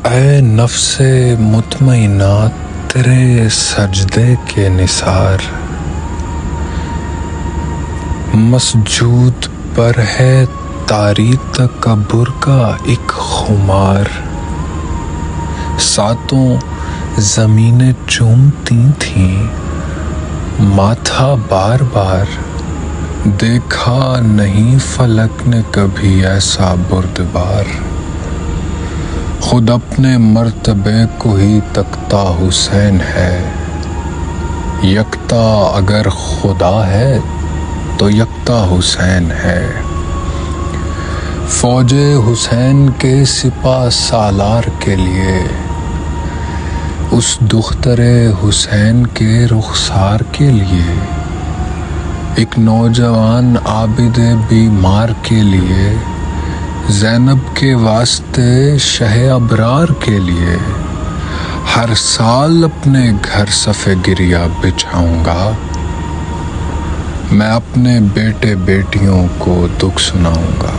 ऐ नफ्से मुतमइना तेरे सजदे के निसार, मसजूद पर है तारी तकब्बुर का एक खुमार। सातों ज़मीनें चूमती थीं माथा बार बार, देखा नहीं फलक ने कभी ऐसा बुर्दबार। खुद अपने मर्तबे को ही तकता हुसैन है, यकता अगर खुदा है तो यकता हुसैन है। फौजे हुसैन के सिपा सालार के लिए, उस दुख्तरे हुसैन के रुखसार के लिए, एक नौजवान आबिदे बीमार के लिए, ज़ैनब के वास्ते शहे अबरार के लिए, हर साल अपने घर सफ़े गिरिया बिछाऊंगा। मैं अपने बेटे बेटियों को दुख सुनाऊंगा।